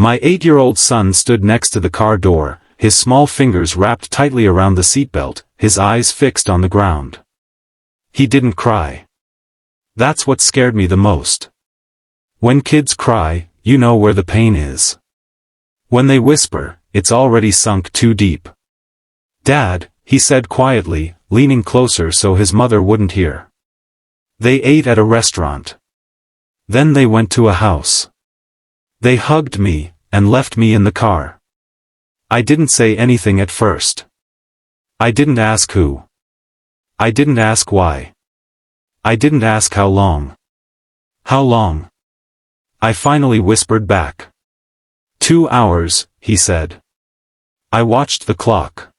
My 8-year-old son stood next to the car door, his small fingers wrapped tightly around the seatbelt, his eyes fixed on the ground. He didn't cry. That's what scared me the most. When kids cry, you know where the pain is. When they whisper, it's already sunk too deep. "Dad," he said quietly, leaning closer so his mother wouldn't hear. They ate at a restaurant. Then they went to a house. They hugged me, and left me in the car. I didn't say anything at first. I didn't ask who. I didn't ask why. I didn't ask how long. How long? I finally whispered back. 2 hours, he said. I watched the clock.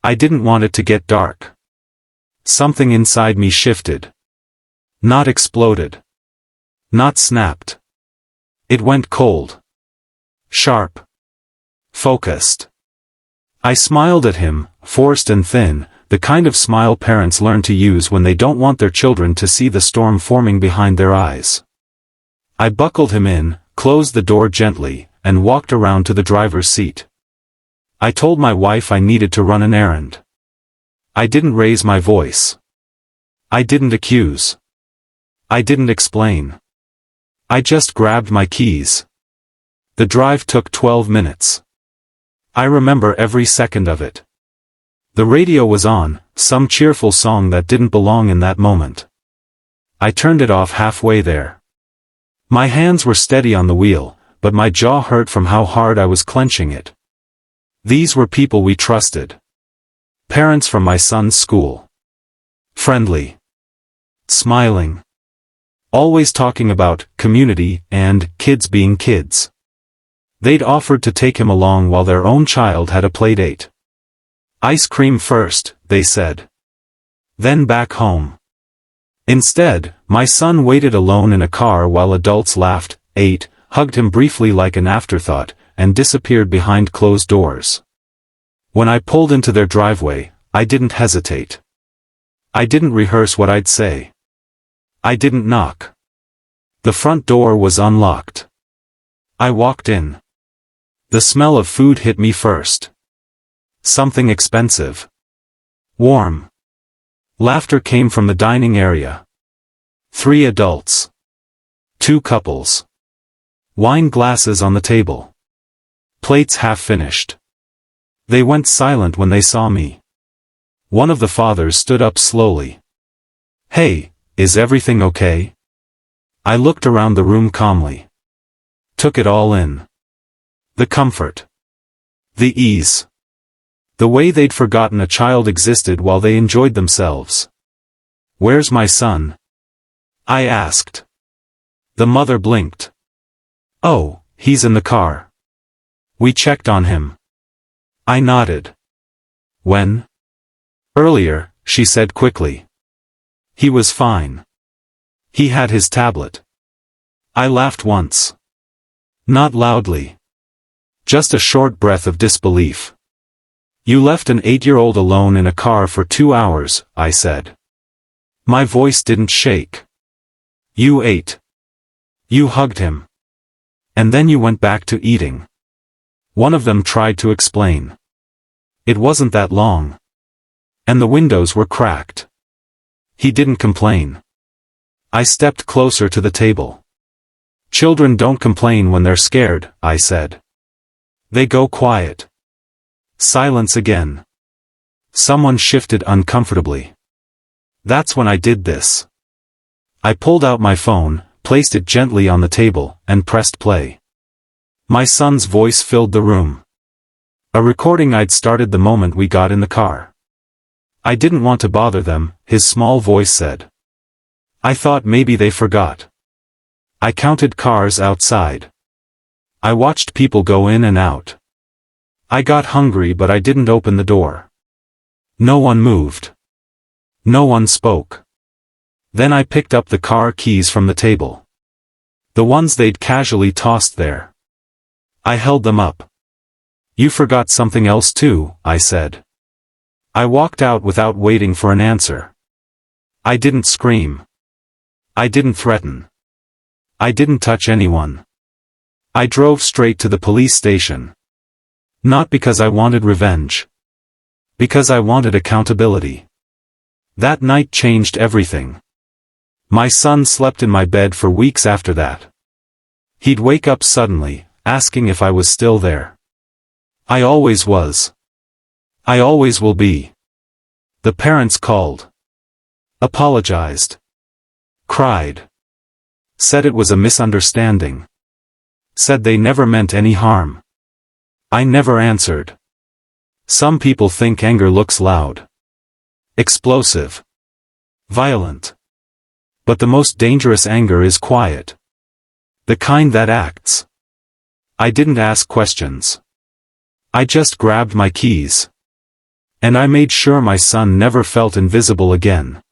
I didn't want it to get dark. Something inside me shifted. Not exploded. Not snapped. It went cold. Sharp. Focused. I smiled at him, forced and thin, the kind of smile parents learn to use when they don't want their children to see the storm forming behind their eyes. I buckled him in, closed the door gently, and walked around to the driver's seat. I told my wife I needed to run an errand. I didn't raise my voice. I didn't accuse. I didn't explain. I just grabbed my keys. The drive took 12 minutes. I remember every second of it. The radio was on, some cheerful song that didn't belong in that moment. I turned it off halfway there. My hands were steady on the wheel, but my jaw hurt from how hard I was clenching it. These were people we trusted. Parents from my son's school. Friendly. Smiling. Always talking about community and kids being kids. They'd offered to take him along while their own child had a playdate. Ice cream first, they said. Then back home. Instead, my son waited alone in a car while adults laughed, ate, hugged him briefly like an afterthought, and disappeared behind closed doors. When I pulled into their driveway, I didn't hesitate. I didn't rehearse what I'd say. I didn't knock. The front door was unlocked. I walked in. The smell of food hit me first. Something expensive. Warm. Laughter came from the dining area. 3 adults. 2 couples. Wine glasses on the table. Plates half finished. They went silent when they saw me. One of the fathers stood up slowly. "Hey, is everything okay?" I looked around the room calmly. Took it all in. The comfort. The ease. The way they'd forgotten a child existed while they enjoyed themselves. "Where's my son?" I asked. The mother blinked. "Oh, he's in the car. We checked on him." I nodded. "When?" "Earlier," she said quickly. "He was fine. He had his tablet." I laughed once. Not loudly. Just a short breath of disbelief. "You left an 8-year-old alone in a car for 2 hours," I said. My voice didn't shake. "You ate. You hugged him. And then you went back to eating." One of them tried to explain. "It wasn't that long. And the windows were cracked." He didn't complain. I stepped closer to the table. "Children don't complain when they're scared," I said. "They go quiet." Silence again. Someone shifted uncomfortably. That's when I did this. I pulled out my phone, placed it gently on the table, and pressed play. My son's voice filled the room. A recording I'd started the moment we got in the car. "I didn't want to bother them," his small voice said. I thought maybe they forgot. I counted cars outside. I watched people go in and out. I got hungry but I didn't open the door. No one moved. No one spoke. Then I picked up the car keys from the table. The ones they'd casually tossed there. I held them up. "You forgot something else too," I said. I walked out without waiting for an answer. I didn't scream. I didn't threaten. I didn't touch anyone. I drove straight to the police station. Not because I wanted revenge. Because I wanted accountability. That night changed everything. My son slept in my bed for weeks after that. He'd wake up suddenly, asking if I was still there. I always was. I always will be. The parents called. Apologized. Cried. Said it was a misunderstanding. Said they never meant any harm. I never answered. Some people think anger looks loud. Explosive. Violent. But the most dangerous anger is quiet. The kind that acts. I didn't ask questions. I just grabbed my keys. And I made sure my son never felt invisible again.